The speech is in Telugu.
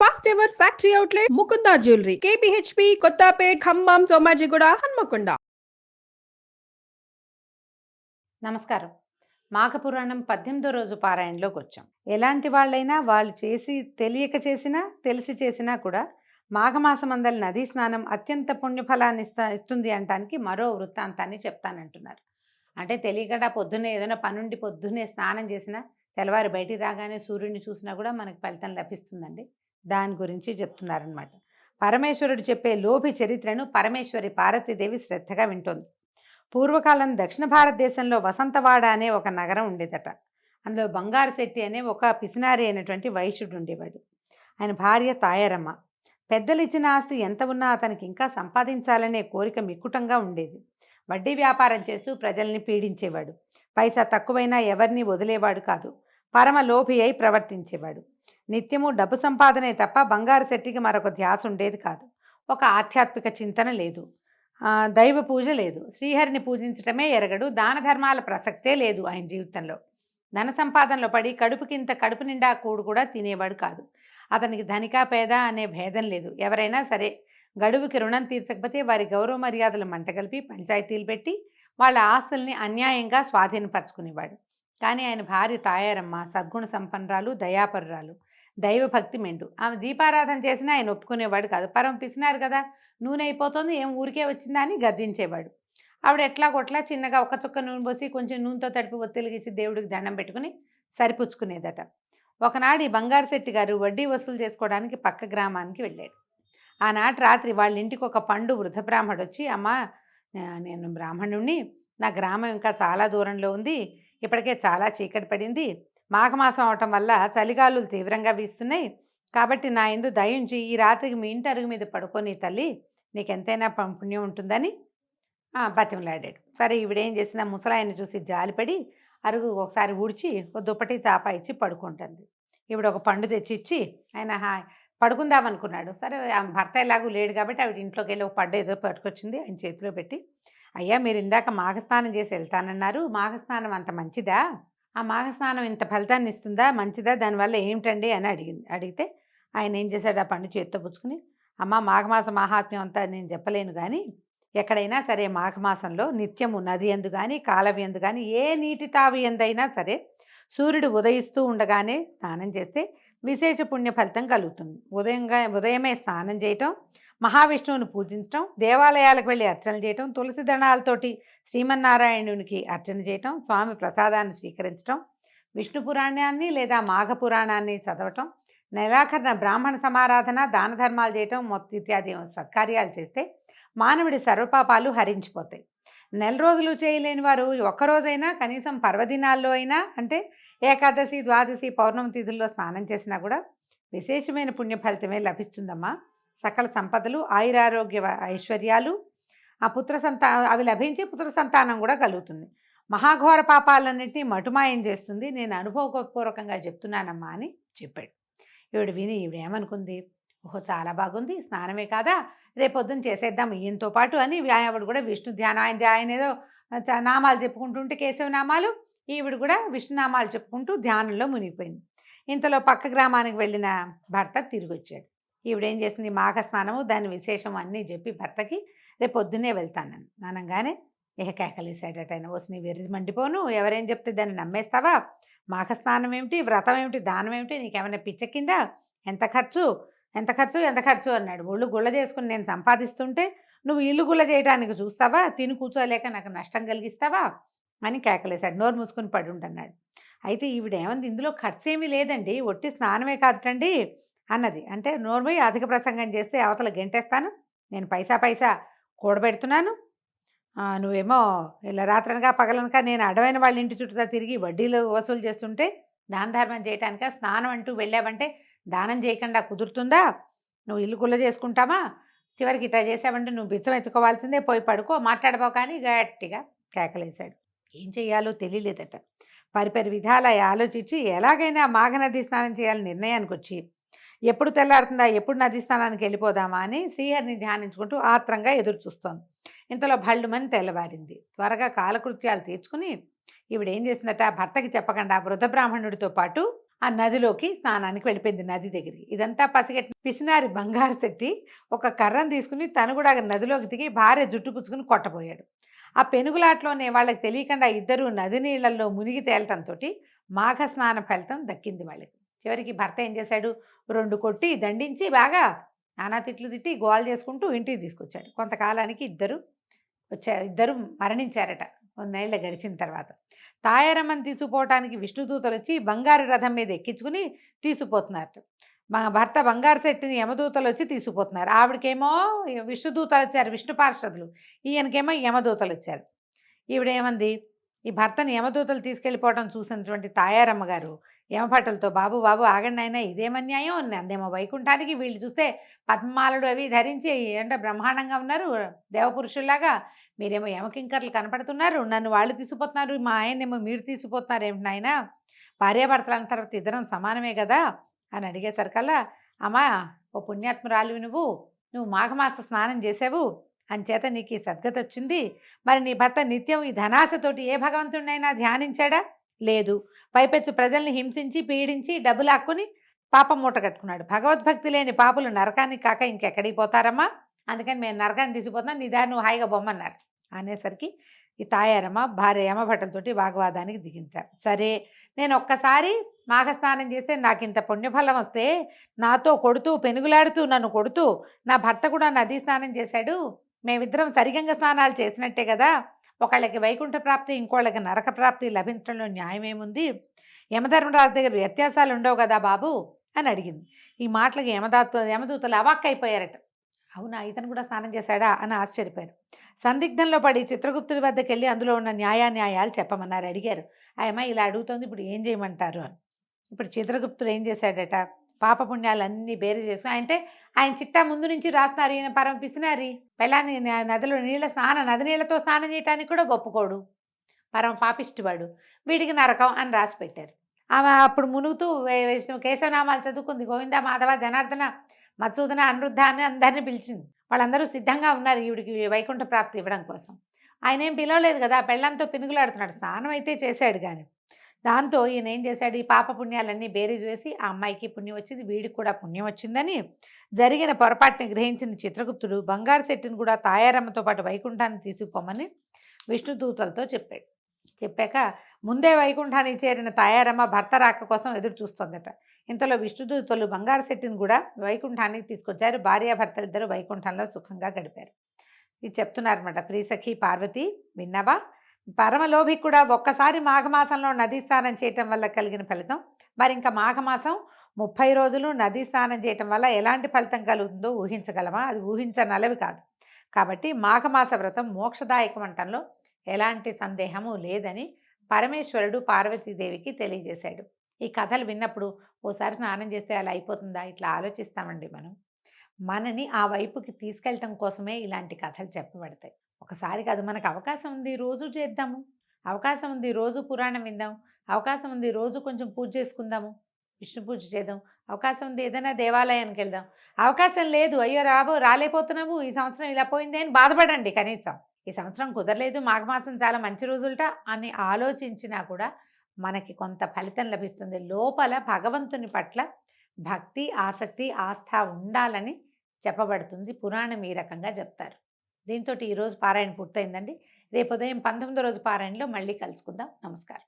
First ever factory outlet Mukunda jewellery KPHB Kothapet Khammam Somajiguda Hanmakonda. నమస్కారం. మాఘపురాణం 18వ రోజు పారాయణలోకి వచ్చాం. ఎలాంటి వాళ్ళైనా వాళ్ళు చేసి తెలియక చేసినా తెలిసి చేసినా కూడా మాఘమాసమందలి నదీ స్నానం అత్యంత పుణ్యఫలాన్ని ఇస్తుంది అనటానికి మరో వృత్తాంతాన్ని చెప్తానంటున్నారు. అంటే తెలియకుండా పొద్దున్నే ఏదైనా పనుండి పొద్దున్నే స్నానం చేసినా తెల్లవారి బయటికి రాగానే సూర్యుడిని చూసినా కూడా మనకు ఫలితం లభిస్తుందండి. దాని గురించి చెప్తున్నారనమాట. పరమేశ్వరుడు చెప్పే లోభి చరిత్రను పరమేశ్వరి పార్వతీదేవి శ్రద్ధగా వింటోంది. పూర్వకాలం దక్షిణ భారతదేశంలో వసంతవాడ అనే ఒక నగరం ఉండేదట. అందులో బంగారు శెట్టి అనే ఒక పిసినారి అయినటువంటి వైశ్యుడు ఉండేవాడు. ఆయన భార్య తాయారమ్మ. పెద్దలు ఇచ్చిన ఆస్తి ఎంత ఉన్నా అతనికి ఇంకా సంపాదించాలనే కోరిక మిక్కుటంగా ఉండేది. వడ్డీ వ్యాపారం చేస్తూ ప్రజల్ని పీడించేవాడు. పైసా తక్కువైనా ఎవరిని వదిలేవాడు కాదు. పరమ లోభి అయి ప్రవర్తించేవాడు. నిత్యము డబ్బు సంపాదనే తప్ప బంగారు శెట్టికి మరొక ధ్యాస ఉండేది కాదు. ఒక ఆధ్యాత్మిక చింతన లేదు, దైవ పూజ లేదు. శ్రీహరిని పూజించటమే ఎరగడు. దాన ధర్మాల ప్రసక్తే లేదు ఆయన జీవితంలో. ధన సంపాదనలో పడి కడుపుకింత కడుపు నిండా కూడు కూడా తినేవాడు కాదు. అతనికి ధనిక పేద అనే భేదం లేదు. ఎవరైనా సరే గడువుకి రుణం తీర్చకపోతే వారి గౌరవ మర్యాదలు మంటగలిపి పంచాయతీలు పెట్టి వాళ్ళ ఆస్తుల్ని అన్యాయంగా స్వాధీనపరచుకునేవాడు. కానీ ఆయన భార్య తాయారమ్మ సద్గుణ సంపన్నురాలు, దయాపరురాలు, దైవభక్తి మెండు. ఆమె దీపారాధన చేసినా ఆయన ఒప్పుకునేవాడు కాదు. పరం పిసినారు కదా, నూనె అయిపోతుంది, ఏం ఊరికే వచ్చిందా అని గద్దించేవాడు. ఆవిడ ఎట్లా కొట్లా చిన్నగా ఒక చుక్క నూనె పోసి కొంచెం నూనెతో తడిపి ఒత్తిలిగిచ్చి దేవుడికి దండం పెట్టుకుని సరిపుచ్చుకునేదట. ఒకనాడు ఈ బంగారు శెట్టి గారు వడ్డీ వసూలు చేసుకోవడానికి పక్క గ్రామానికి వెళ్ళాడు. ఆనాటి రాత్రి వాళ్ళ ఇంటికి ఒక పండు వృద్ధ బ్రాహ్మడు వచ్చి, అమ్మ నేను బ్రాహ్మణుణ్ణి, నా గ్రామం ఇంకా చాలా దూరంలో ఉంది, ఇప్పటికే చాలా చీకటి పడింది, మాఘమాసం అవటం వల్ల చలిగాలులు తీవ్రంగా వీస్తున్నాయి, కాబట్టి నా యందు దయించి ఈ రాత్రికి మీ ఇంటి అరుగు మీద పడుకొని తల్లి, నీకెంతైనా పుణ్యం ఉంటుందని బతిమలాడాడు. సరే ఈవిడేం చేసిన ముసలాయన్ని చూసి జాలిపడి అరుగు ఒకసారి ఊడ్చి ఒక దుప్పటి చాప ఇచ్చి పడుకుంటుంది. ఈవిడ ఒక పండు తెచ్చిచ్చి ఆయన పడుకుందామనుకున్నాడు. సరే భర్త ఎలాగూ లేడు కాబట్టి ఆవిడ ఇంట్లోకి వెళ్ళి ఒక పండు ఏదో పట్టుకొచ్చింది, ఆయన చేతిలో పెట్టి, అయ్యా మీరు ఇందాక మాఘస్నానం చేసి వెళ్తానన్నారు, మాఘస్నానం అంత మంచిదా, ఆ మాఘస్నానం ఇంత ఫలితాన్ని ఇస్తుందా, మంచిదా, దానివల్ల ఏమిటండి అని అడిగితే ఆయన ఏం చేశాడు, ఆ పండు చేతితో పుచ్చుకుని, అమ్మ మాఘమాస మహాత్మ్యం అంతా నేను చెప్పలేను, కానీ ఎక్కడైనా సరే మాఘమాసంలో నిత్యము నది ఎందు కానీ కాలవి ఎందు కానీ ఏ నీటి తావి ఎందైనా సరే సూర్యుడు ఉదయిస్తూ ఉండగానే స్నానం చేస్తే విశేష పుణ్య ఫలితం కలుగుతుంది. ఉదయమే స్నానం చేయటం, మహావిష్ణువుని పూజించటం, దేవాలయాలకు వెళ్ళి అర్చన చేయటం, తులసి దళాలతోటి శ్రీమన్నారాయణునికి అర్చన చేయటం, స్వామి ప్రసాదాన్ని స్వీకరించటం, విష్ణు పురాణాన్ని లేదా మాఘ పురాణాన్ని చదవటం, నెలాఖరున బ్రాహ్మణ సమారాధన, దాన ధర్మాలు చేయటం ఇత్యాది సత్కార్యాలు చేస్తే మానవుడి సర్వపాపాలు హరించిపోతాయి. నెల రోజులు చేయలేని వారు ఒక్కరోజైనా కనీసం పర్వదినాల్లో అయినా, అంటే ఏకాదశి, ద్వాదశి, పౌర్ణమి తిథుల్లో స్నానం చేసినా కూడా విశేషమైన పుణ్య ఫలితమే లభిస్తుందమ్మా. సకల సంపదలు, ఆయురారోగ్య ఐశ్వర్యాలు, అవి లభించి పుత్ర సంతానం కూడా కలుగుతుంది. మహాఘోర పాపాలన్నింటినీ మటుమాయం చేస్తుంది. నేను అనుభవపూర్వకంగా చెప్తున్నానమ్మా అని చెప్పాడు. ఈవిడేమనుకుంది, ఓహో చాలా బాగుంది, స్నానమే కాదా, రేపొద్దున చేసేద్దాం ఈయనతో పాటు అని ఆవిడ కూడా విష్ణు ధ్యానం, ఆయన ఏదో నామాలు చెప్పుకుంటుంటే కేశవ నామాలు, ఈవిడ కూడా విష్ణునామాలు చెప్పుకుంటూ ధ్యానంలో మునిగిపోయింది. ఇంతలో పక్క గ్రామానికి వెళ్ళిన భర్త తిరిగి వచ్చాడు. ఈవిడేం చేసింది, మాఘ స్నానము దాని విశేషం అన్నీ చెప్పి భర్తకి రేపు పొద్దున్నే వెళ్తానని అనగానే కేకలేసాడట ఆయన. వస్తే నీ వెర్రి మండిపోను, ఎవరేం చెప్తే దాన్ని నమ్మేస్తావా, మాఘ స్నానం ఏమిటి, వ్రతం ఏమిటి, దానం ఏమిటి, నీకేమైనా పిచ్చెక్కిందా, ఎంత ఖర్చు ఎంత ఖర్చు ఎంత ఖర్చు అన్నాడు. ఒళ్ళు గుళ్ళ చేసుకుని నేను సంపాదిస్తుంటే నువ్వు ఇల్లు గుళ్ళ చేయడానికి చూస్తావా, తిని కూర్చోలేక నాకు నష్టం కలిగిస్తావా అని కేకలేశాడు. నోరు మూసుకుని పడి ఉండన్నాడు. అయితే ఈవిడేమంది, ఇందులో ఖర్చు ఏమీ లేదండి, ఒట్టి స్నానమే కాదటండి అన్నది. అంటే నోర్మై అధిక ప్రసంగం చేస్తే అవతల గెంటేస్తాను, నేను పైసా కూడబెడుతున్నాను, నువ్వేమో ఇలా రాత్రనగా పగలనక నేను అడవైన వాళ్ళ ఇంటి చుట్టూ తిరిగి వడ్డీలు వసూలు చేస్తుంటే దాన ధర్మం చేయటానిక, స్నానం అంటూ వెళ్ళావంటే దానం చేయకుండా కుదురుతుందా, నువ్వు ఇల్లు గుల్ల చేసుకుంటామా, చివరికి ఇట్లా చేసావంటే నువ్వు బిచ్చం ఎత్తుకోవాల్సిందే, పోయి పడుకో, మాట్లాడబో కానీ గట్టిగా కేకలేశాడు. ఏం చెయ్యాలో తెలియలేదట. పరిపరి విధాల ఆలోచించి ఎలాగైనా మాఘనది స్నానం చేయాలని నిర్ణయానికి వచ్చి ఎప్పుడు తెల్లారుతుందా, ఎప్పుడు నది స్నానానికి వెళ్ళిపోదామా అని శ్రీహరిని ధ్యానించుకుంటూ ఆత్రంగా ఎదురు చూస్తోంది. ఇంతలో భళ్ళుమని తెల్లవారింది. త్వరగా కాలకృత్యాలు తీర్చుకుని ఈవిడేం చేసిందట, భర్తకి చెప్పకుండా వృద్ధ బ్రాహ్మణుడితో పాటు ఆ నదిలోకి స్నానానికి వెళ్ళిపోయింది నది దగ్గరికి. ఇదంతా పసిగట్టిన పిసినారి బంగారు శెట్టి ఒక కర్రను తీసుకుని తను కూడా నదిలోకి దిగి భార్య జుట్టు పుచ్చుకుని కొట్టబోయాడు. ఆ పెనుగులాటలోనే వాళ్ళకి తెలియకుండా ఇద్దరూ నది నీళ్ళల్లో మునిగి తేలటంతోటి మాఘ స్నాన ఫలితం దక్కింది వాళ్ళకి. చివరికి భర్త ఏం చేశాడు, 2 కొట్టి దండించి బాగా నానా తిట్లు తిట్టి గోల చేసుకుంటూ ఇంటికి తీసుకొచ్చాడు. కొంతకాలానికి ఇద్దరు మరణించారట కొన్నేళ్ల గడిచిన తర్వాత. తాయారమ్మని తీసుకుపోవటానికి విష్ణుదూతలొచ్చి బంగారు రథం మీద ఎక్కించుకుని తీసుకుపోతున్నారట. మా భర్త బంగారు శెట్టిని యమదూతలు వచ్చి తీసుకుపోతున్నారు. ఆవిడకేమో విష్ణుదూతలు వచ్చారు, విష్ణు పార్షదులు. ఈయనకేమో యమదూతలు వచ్చారు. ఈవిడేమంది, ఈ భర్తని యమదూతలు తీసుకెళ్ళిపోవడం చూసినటువంటి తాయారమ్మ గారు యమభటులతో, బాబు బాబు ఆగండి ఆయన, ఇదేమన్యాయం, నన్నేమో వైకుంఠానికి, వీళ్ళు చూస్తే పద్మాలుడు అవి ధరించి అంటే బ్రహ్మాండంగా ఉన్నారు దేవపురుషుల్లాగా, మీరేమో యమకింకర్లు కనపడుతున్నారు, నన్ను వాళ్ళు తీసుకుపోతున్నారు, మా ఆయనేమో మీరు తీసుకుపోతున్నారు ఏమిటి నాయన, భార్యాభర్తలు అన్న తర్వాత ఇద్దరం సమానమే కదా అని అడిగేసరికల్లా, అమ్మా ఓ పుణ్యాత్మురాలివి నువ్వు మాఘమాస స్నానం చేసావు, అంచేత నీకు ఈ సద్గతి వచ్చింది. మరి నీ భర్త నిత్యం ఈ ధనాశతోటి ఏ భగవంతుడినైనా ధ్యానించాడా? లేదు. పైపెచ్చు ప్రజల్ని హింసించి పీడించి డబ్బు లాక్కుని పాపం మూట కట్టుకున్నాడు. భగవద్భక్తి లేని పాపులు నరకానికి కాక ఇంకెక్కడికి పోతారమ్మా, అందుకని మేము నరకాన్ని తీసుకుపోతున్నాం, నీ దారి నువ్వు హాయిగా బొమ్మన్నారు. అనేసరికి ఈ తాయారమ్మ భార్య యమభటులతోటి వాగ్వాదానికి దిగించారు. సరే, నేను ఒక్కసారి మాఘస్నానం చేస్తే నాకు ఇంత పుణ్యఫలం వస్తే, నాతో కొడుతూ పెనుగులాడుతూ నన్ను కొడుతూ నా భర్త కూడా నదీ స్నానం చేశాడు, మేమిద్దరం సరిగంగ స్నానాలు చేసినట్టే కదా, ఒకళ్ళకి వైకుంఠ ప్రాప్తి ఇంకోళ్ళకి నరక ప్రాప్తి లభించడంలో న్యాయమేముంది, యమధర్మరాజు దగ్గర వ్యత్యాసాలు ఉండవు కదా బాబు అని అడిగింది. ఈ మాటలకి యమదూతలు అవాక్కైపోయారట. అవునా, ఇతను కూడా స్నానం చేశాడా అని ఆశ్చర్యపోయారు. సందిగ్ధంలో పడి చిత్రగుప్తుడి వద్దకు వెళ్ళి అందులో ఉన్న న్యాయాలు చెప్పమన్నారు. అడిగారు, ఆయమ్మ ఇలా అడుగుతోంది, ఇప్పుడు ఏం చేయమంటారు అని. ఇప్పుడు చిత్రగుప్తుడు ఏం చేశాడట, పాపపుణ్యాలన్నీ బేరు చేసుకుని, అంటే ఆయన చిట్టా ముందు నుంచి రాస్తున్నారు, ఈయన పరమ పిసినారి, పెళ్ళాన్ని నది నీళ్ళతో స్నానం చేయడానికి కూడా ఒప్పుకోడు, పరమ పాపిష్టివాడు, వీడికి నరకం అని రాసి పెట్టారు. ఆమె అప్పుడు మునుగుతూ కేశవనామాలు చదువుకుంది, గోవింద మాధవ జనార్దన మత్సూదన అనిరుద్ధ అని అందరినీ పిలిచింది. వాళ్ళందరూ సిద్ధంగా ఉన్నారు ఈవిడికి వైకుంఠ ప్రాప్తి ఇవ్వడం కోసం. ఆయన ఏం పిలవలేదు కదా, పెళ్ళంతో పినుగులాడుతున్నాడు, స్నానం అయితే చేశాడు కానీ. దాంతో ఈయన ఏం చేశాడు, ఈ పాపపుణ్యాలన్నీ బేరీజు వేసి ఆ అమ్మాయికి పుణ్యం వచ్చింది, వీడికి కూడా పుణ్యం వచ్చిందని జరిగిన పొరపాటుని గ్రహించిన చిత్రగుప్తుడు బంగారు శెట్టిని కూడా తాయారమ్మతో పాటు వైకుంఠాన్ని తీసుకుపోమని విష్ణుదూతలతో చెప్పాడు. చెప్పాక ముందే వైకుంఠానికి చేరిన తాయారమ్మ భర్త రాక కోసం ఎదురు చూస్తోందట. ఇంతలో విష్ణుదూతలు బంగారు శెట్టిని కూడా వైకుంఠానికి తీసుకొచ్చారు. భార్యాభర్తలు ఇద్దరు వైకుంఠంలో సుఖంగా గడిపారు. ఇది చెప్తున్నారన్నమాట. ప్రియసఖి పార్వతి విన్నవా, పరమలోభి కూడా ఒక్కసారి మాఘమాసంలో నదీ స్నానం చేయటం వల్ల కలిగిన ఫలితం, మరి ఇంకా మాఘమాసం 30 రోజులు నదీ స్నానం చేయటం వల్ల ఎలాంటి ఫలితం కలుగుతుందో ఊహించగలమా? అది ఊహించనలవి కాదు. కాబట్టి మాఘమాస వ్రతం మోక్షదాయకం అంటంలో ఎలాంటి సందేహము లేదని పరమేశ్వరుడు పార్వతీదేవికి తెలియజేశాడు. ఈ కథలు విన్నప్పుడు ఓసారి స్నానం చేస్తే అలా అయిపోతుందా, ఇట్లా ఆలోచిస్తామండి మనం. మనని ఆ వైపుకి తీసుకెళ్ళటం కోసమే ఇలాంటి కథలు చెప్పబడతాయి. ఒకసారి కాదు, మనకు అవకాశం ఉంది రోజు చేద్దాము, అవకాశం ఉంది రోజు పురాణం విందాం, అవకాశం ఉంది రోజు కొంచెం పూజ చేసుకుందాము, విష్ణు పూజ చేద్దాం, అవకాశం ఉంది ఏదైనా దేవాలయానికి వెళ్దాం. అవకాశం లేదు, అయ్యో రాలేకపోతున్నాము, ఈ సంవత్సరం ఇలా పోయింది అని బాధపడండి. కనీసం ఈ సంవత్సరం కుదరలేదు, మాఘమాసం చాలా మంచి రోజులట అని ఆలోచించినా కూడా మనకి కొంత ఫలితం లభిస్తుంది. లోపల భగవంతుని పట్ల భక్తి, ఆసక్తి, ఆస్థ ఉండాలని చెప్పబడుతుంది. పురాణం ఈ రకంగా చెప్తారు. దీంతో ఈరోజు పారాయణ పూర్తయిందండి. రేపు ఉదయం 19వ రోజు పారాయణలో మళ్ళీ కలుసుకుందాం. నమస్కారం.